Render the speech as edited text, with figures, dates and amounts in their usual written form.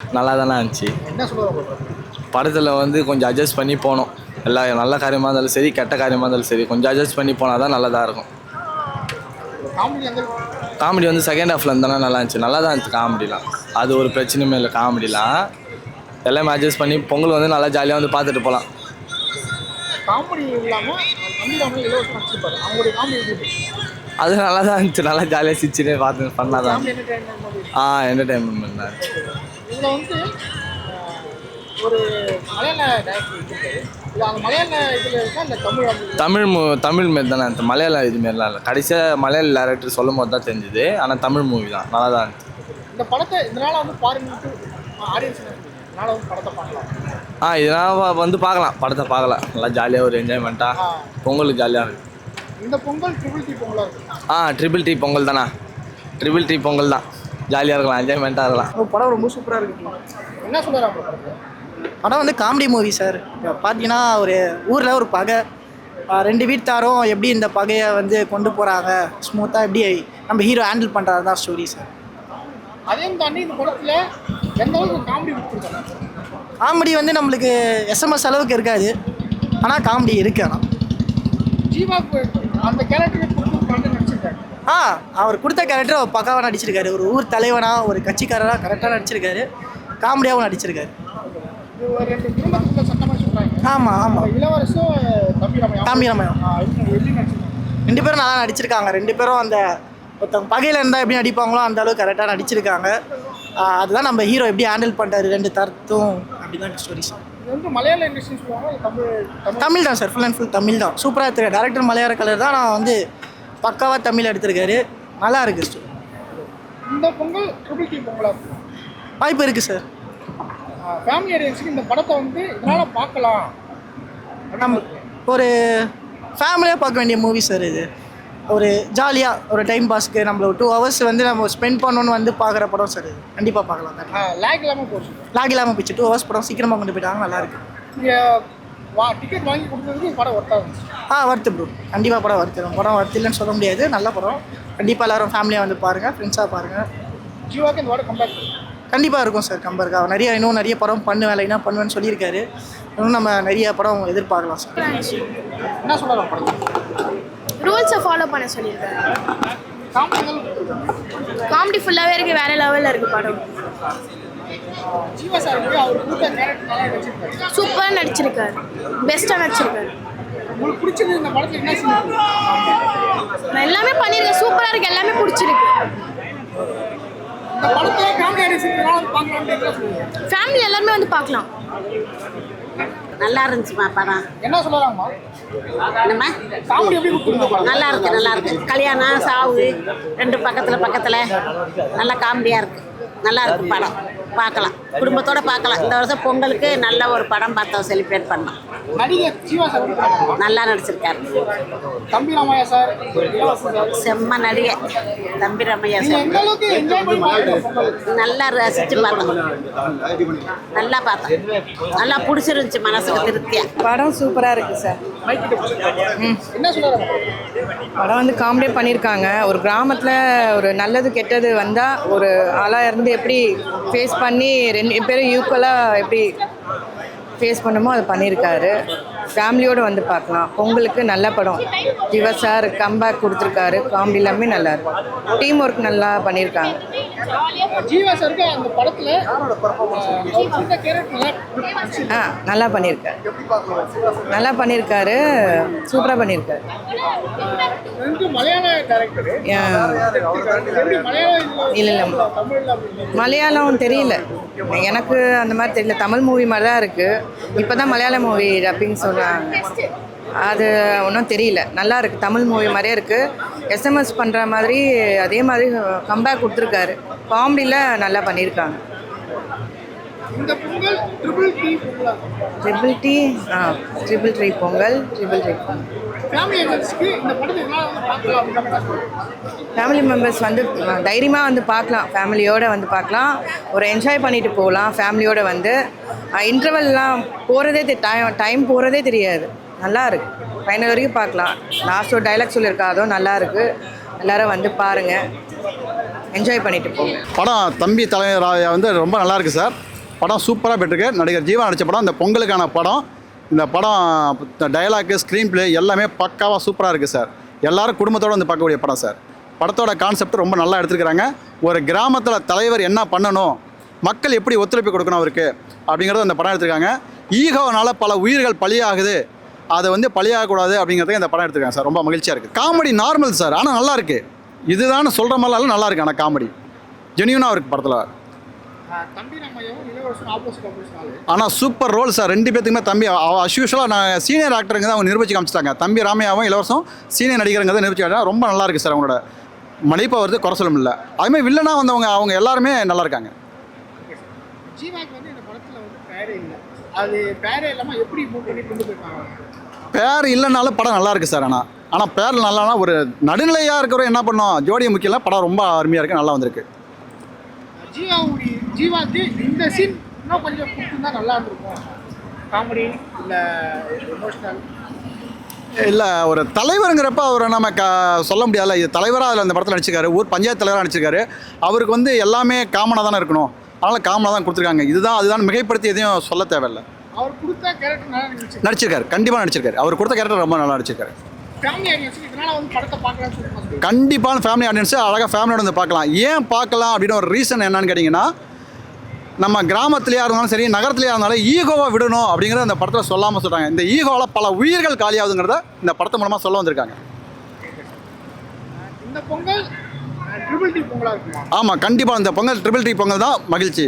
நல்லா தானே இருந்துச்சு. என்ன சொல்லுவாங்க படத்தில் வந்து கொஞ்சம் அட்ஜஸ்ட் பண்ணி போகணும். எல்லா நல்ல காரியமாக இருந்தாலும் சரி, கெட்ட காரியமாக இருந்தாலும் சரி, கொஞ்சம் அட்ஜஸ்ட் பண்ணி போனால் தான் நல்லதாக இருக்கும். காமெடி எந்த காமெடி வந்து செகண்ட் ஹாஃபில் இருந்தானே நல்லா இருந்துச்சு. நல்லா தான் இருந்துச்சு காமெடிலாம். அது ஒரு பிரச்சனையுமே இல்லை. காமெடிலாம் எல்லாமே அட்ஜஸ்ட் பண்ணி பொங்கல் வந்து நல்லா ஜாலியாக வந்து பார்த்துட்டு போகலாம். காமெடி இல்லாமல் தம்பி இலவசம் நடிச்சிருப்பாரு, அவங்களுடைய காமெடி எப்படி? அது நல்லா தான் இருந்துச்சு. நல்லா ஜாலியாக சிரிச்சுட்டு பார்த்து பண்ணால் தான். என்டர்டைன்மெண்ட் தான் இருந்துச்சு. இதில் வந்து ஒரு மலையாள டேரக்டர் இருக்காரு. இது அந்த மலையாள இதில் இருக்கா இல்லை தமிழ் மாரி தானே இருந்துச்சு. மலையாள இதுமாரிலாம் இல்லை. கடைசியாக மலையாள டேரக்டர் சொல்லும் போது தான் தெரிஞ்சுது. ஆனால் தமிழ் மூவி தான், நல்லா தான் இருந்துச்சு. இந்த படத்தை இதனால் வந்து பாருங்கன்ட்டு ஆடியன்ஸ் இதனால் வந்து படத்தை பார்க்கலாம். இதனால் வந்து பார்க்கலாம், படத்தை பார்க்கலாம். நல்லா ஜாலியாக ஒரு என்ஜாய்மெண்ட்டாக பொங்கலுக்கு ஜாலியாக இருக்குது. இந்த பொங்கல் ட்ரிபிள் டி பொங்கலாக இருக்கும். ட்ரிபிள் டி பொங்கல் தானே. ட்ரிபிள் டி பொங்கல் தான், ஜாலியாக இருக்கலாம், என்ஜாய்மெண்ட்டாக இருக்கலாம். படம் ரொம்ப சூப்பராக இருக்கு. என்ன சொல்கிறாங்க படம் வந்து காமெடி மூவி சார். பார்த்தீங்கன்னா ஒரு ஊரில் ஒரு பகை, ரெண்டு வீட்டாரும் எப்படி இந்த பகையை வந்து கொண்டு போகிறாங்க, ஸ்மூத்தாக எப்படி நம்ம ஹீரோ ஹேண்டில் பண்ணுறது தான் ஸ்டோரி சார். அதையும் தாண்டி இந்த படத்தில் எந்த அளவுக்கு காமெடி கொடுத்துருக்காங்க? காமெடி வந்து நம்மளுக்கு எஸ்எம்எஸ் அளவுக்கு இருக்காது, ஆனால் காமெடி இருக்கு. ஆனால் ஜீவாக்கு அந்த கேரக்டர் நடிச்சிருக்காரு. அவர் கொடுத்த கேரக்டர் பக்காவாக நடிச்சிருக்காரு. ஒரு ஊர் தலைவனாக, ஒரு கட்சிக்காரராக கரெக்டாக நடிச்சிருக்காரு. காமெடியாகவும் நடிச்சிருக்காரு. ரெண்டு குடும்பத்துக்குள்ள சட்டமாக சொல்கிறாங்க. ஆமாம். இளவரசும் தம்பி ரமயம் ரெண்டு பேரும் நல்லா நடிச்சிருக்காங்க. ரெண்டு பேரும் அந்த ஒருத்தவங்க பகையில் இருந்தால் எப்படி நடிப்பாங்களோ அந்த அளவுக்கு கரெக்டாக நடிச்சிருக்காங்க. அதுதான் நம்ம ஹீரோ எப்படி ஹேண்டில் பண்ணுறாரு ரெண்டு தரத்தும், அப்படி தான் ஸ்டோரி சார். இது வந்து மலையாள இண்டஸ்ட்ரி சொல்லுவாங்க, தமிழ் தான் sir. Full and full Tamil தான். சூப்பராக எடுத்துருக்காரு. டேரக்டர் மலையாள கலர் தான், நான் வந்து பக்காவாக தமிழ் எடுத்திருக்காரு. நல்லா இருக்குது ஸ்டோரி. இந்த பொங்கல் ட்ரிபிள் டி பொங்கலாக இருக்கும். வாய்ப்பு இருக்குது சார். ஃபேமிலி ஆடியன்ஸுக்கு இந்த படத்தை வந்து இதனால் பார்க்கலாம். நம்ம ஒரு ஃபேமிலியாக பார்க்க வேண்டிய மூவி சார் இது. ஒரு ஜாலியாக ஒரு டைம் பாஸ்க்கு நம்மள ஒரு 2 hours வந்து நம்ம ஸ்பெண்ட் பண்ணணுன்னு வந்து பார்க்குற படம் சார் இது. கண்டிப்பாக பார்க்கலாம் சார். லேக் இல்லாமல் போச்சு. லாக் இல்லாமல் போச்சு. 2 hours படம் சீக்கிரமாக கொண்டு போயிட்டாங்க. நல்லாயிருக்கு. டிக்கெட் வாங்கி கொடுத்ததுக்கு படம் ஒர்த்தாக இருந்துச்சு. Worth bro. கண்டிப்பாக படம் வர்த்து. படம் வர்த்து இல்லைன்னு சொல்ல முடியாது. நல்ல படம். கண்டிப்பாக எல்லோரும் ஃபேமிலியாக வந்து பாருங்கள், ஃப்ரெண்ட்ஸாக பாருங்கள். ஜீவாக்கு இந்த படம் கம்பேக் கண்டிப்பாக இருக்கும் சார். கம்பேர்க்கா இன்னும் நிறைய படம் பண்ணுவேன் பண்ணுவேன்னு சொல்லியிருக்காரு. இன்னும் நம்ம நிறைய படம் எதிர்பார்க்கலாம் சார். என்ன சொல்லலாம்? படம் ரூல்ஸை ஃபாலோ பண்ண சொல்லியிருக்காரு. காமெடி ஃபுல்லாகவே இருக்குது, வேறு லெவலில் இருக்குது படம். ஜீவா சார் அவர் கொடுத்த கேரக்டர் நல்லா நடிச்சிருக்காரு. சூப்பராக நடிச்சிருக்காரு, பெஸ்ட்டாக நடிச்சிருக்காரு. உங்களுக்கு பிடிச்சது இந்த படத்தில் என்ன சீன்? நான் எல்லாமே பண்ணியிருக்கேன், சூப்பராக இருக்குது, எல்லாமே பிடிச்சிருக்கு. இந்த படத்தில் ஃபேமிலி ஆடியன்ஸ் பார்க்கலாம், ஃபேமிலி எல்லாருமே வந்து பார்க்கலாம். நல்லா இருந்துச்சுமா படம். என்ன சொல்லலாமா? என்னம்மா காமெடி எப்படி கொடுத்துருங்க? நல்லா இருக்கு. கல்யாணம் சாவு ரெண்டு பக்கத்தில் நல்லா காமெடியாக இருக்குது. நல்லா இருக்குது படம். பார்க்கலாம், குடும்பத்தோடு பார்க்கலாம். இந்த வருஷம் பொங்கலுக்கு நல்ல ஒரு படம் பார்த்தோம், செலிப்ரேட் பண்ணோம். நடிகர் ஜீவா சார் நல்லா நடிச்சிருக்காரு. தம்பி ராமையா சார் செம்ம நடிகை. தம்பி ராமையா சார் எந்த அளவுக்கு என்ஜாய் பண்ணி பார்த்தீங்க? நல்லா ரசித்து பார்த்தோம். நல்லா நல்லா பிடிச்சிருந்துச்சு, மனசுக்கு திருப்தியா. படம் சூப்பராக இருக்குது சார். என்ன சொல்லுறாங்க? படம் வந்து காமெடியாக பண்ணியிருக்காங்க. ஒரு கிராமத்தில் ஒரு நல்லது கெட்டது வந்தால் ஒரு ஆளாக இருந்து எப்படி ஃபேஸ் பண்ணி ரெண்டு பேரும் ஈக்குவலாக எப்படி ஃபேஸ் பண்ணுமோ அதை பண்ணியிருக்காரு. ஃபேமிலியோடு வந்து பார்க்கலாம். பொங்கலுக்கு நல்ல படம். ஜீவா சார் கம்பேக் கொடுத்துருக்காரு. காமெடி எல்லாமே நல்லா இருக்கும். டீம் ஒர்க் நல்லா பண்ணியிருக்காங்க. ஜீவா சாருக்கு அந்த படத்தில் நல்லா பண்ணியிருக்காரு. சூப்பராக பண்ணியிருக்காரு. மலையாள டைரக்டர் இல்லை மலையாளம் தெரியல எனக்கு, அந்த மாதிரி தெரியல. தமிழ் மூவி மாதிரி தான் இருக்குது. இப்போ தான் மலையாள மூவி டப்பிங் சொல்கிறாங்க, அது ஒன்றும் தெரியல. நல்லா இருக்குது, தமிழ் மூவி மாதிரியே இருக்குது. எஸ்எம்எஸ் பண்ணுற மாதிரி அதே மாதிரி கம்பேக் கொடுத்துருக்காரு. காமெடியில் நல்லா பண்ணியிருக்காங்க. Triple tree Pongal. Family members வந்து தைரியமாக வந்து பார்க்கலாம், ஃபேமிலியோடு வந்து பார்க்கலாம். ஒரு என்ஜாய் பண்ணிட்டு போகலாம் ஃபேமிலியோடு வந்து. இன்டர்வெல்லாம் போகிறதே டைம் போகிறதே தெரியாது. நல்லா இருக்குது. ஃபைனல் வரைக்கும் பார்க்கலாம். லாஸ்ட் ஒரு டைலாக் சொல்லியிருக்கா, அதுவும் நல்லா இருக்குது. எல்லோரும் வந்து பாருங்கள், என்ஜாய் பண்ணிட்டு போங்க. படம் தம்பி தலைவர் வந்து ரொம்ப நல்லாயிருக்கு சார். படம் சூப்பராக போயிட்டுருக்கு. நடிகர் ஜீவா நடித்த படம் இந்த பொங்கலுக்கான படம். இந்த படம் டயலாக்கு, ஸ்க்ரீன் ப்ளே எல்லாமே பக்காவாக சூப்பராக இருக்குது சார். எல்லோரும் குடும்பத்தோடு வந்து பார்க்கக்கூடிய படம் சார். படத்தோட கான்செப்ட் ரொம்ப நல்லா எடுத்துருக்கிறாங்க. ஒரு கிராமத்தில் தலைவர் என்ன பண்ணணும், மக்கள் எப்படி ஒத்துழைப்பு கொடுக்கணும் அவருக்கு அப்படிங்கிறத அந்த படம் எடுத்துருக்காங்க. ஈகோனால பல உயிர்கள் பலியாகுது, அதை வந்து பலியாகக்கூடாது அப்படிங்கிறதுக்கு இந்த படம் எடுத்துருக்காங்க சார். ரொம்ப மகிழ்ச்சியாக இருக்குது. காமெடி நார்மல் சார், ஆனால் நல்லா இருக்குது. இதுதான் சொல்கிற மாதிரிலாம் நல்லா இருக்குது. ஆனால் காமெடி ஜெனியூனாக இருக்குது படத்தில். தம்பி ராமையாவும் இளவரசன் ஆப்போசிட் ஆளு. ஆனால் சூப்பர் ரோல் சார். 2 பேத்துக்குமே தம்பி அஸ்யூஷலாக நான் சீனியர் ஆக்டருங்க தான் அவங்க நிரூபிச்சு காமிச்சிட்டாங்க. தம்பி ராமையாவும் இளவரசம் சீனியர் நடிகருங்க தான் நிரூபிச்சு காமிச்சாங்க. ரொம்ப நல்லா இருக்குது சார். அவங்களோட மலிப்பாக வருது, குறை சொல்ல இல்லை. அதுமாதிரி வில்லனாக வந்தவங்க அவங்க எல்லாருமே நல்லா இருக்காங்க. ஜீவாக்கு வந்து இந்த படத்தில் வந்து பேரே இல்லை. அது பேரே இல்லாமல் எப்படி மூவ் பண்ணி கொண்டு போயிருக்காங்க? பேர் இல்லைனாலும் படம் நல்லா இருக்குது சார். ஆனால் பேர் நல்லானா ஒரு நடுநிலையாக இருக்கிறவங்க என்ன பண்ணோம், ஜோடியை முக்கியம். படம் ரொம்ப அருமையாக இருக்குது, நல்லா வந்திருக்கு. ஜீவாக்கு இந்த சீன் இன்னும் கொஞ்சம் கொடுத்துருந்தா நல்லா இருந்திருக்கும். காமெடி இல்லை எமோஷனல் இல்லை, ஒரு தலைவருங்கிறப்ப அவரை நம்ம சொல்ல முடியாதுல்ல. இது தலைவராக அதில் அந்த படத்தில் நடிச்சிருக்காரு. ஊர் பஞ்சாயத்து தலைவராக நடிச்சிருக்காரு. அவருக்கு வந்து எல்லாமே காமனாக தானே இருக்கணும். அதனால் காமனாக தான் கொடுத்துருக்காங்க. அதுதான் மிகைப்படுத்தி எதையும் சொல்ல தேவையில்லை. அவர் கொடுத்த கேரக்டர் நல்லா நடிச்சிருக்காரு, கண்டிப்பாக நடிச்சிருக்காரு. அவர் கொடுத்த கேரக்டர் ரொம்ப நல்லா நடிச்சிருக்காரு. ஃபேமிலி ஆடியன்ஸ் இதனால் வந்து படத்தை பார்க்கலாம்னு சொல்லுவாங்க. கண்டிப்பான ஃபேமிலி ஆடியன்ஸு அழகாக ஃபேமிலியோட வந்து பார்க்கலாம். ஏன் பார்க்கலாம் அப்படின்னு ஒரு ரீசன் என்னன்னு கேட்டிங்கன்னா, நம்ம கிராமத்துலேயா இருந்தாலும் சரி, நகரத்துலேயா இருந்தாலும் ஈகோவை விடணும் அப்படிங்கிறத அந்த படத்தில் சொல்லாமல் சொல்கிறாங்க. இந்த ஈகோவில் பல உயிர்கள் காலியாகுதுங்கிறத இந்த படத்து மூலமாக சொல்ல வந்திருக்காங்க. இந்த பொங்கல் ட்ரிபிள் டி பொங்கலாக இருக்குமா? ஆமாம், கண்டிப்பாக இந்த பொங்கல் ட்ரிபிள் டி பொங்கல் தான் மகிழ்ச்சி.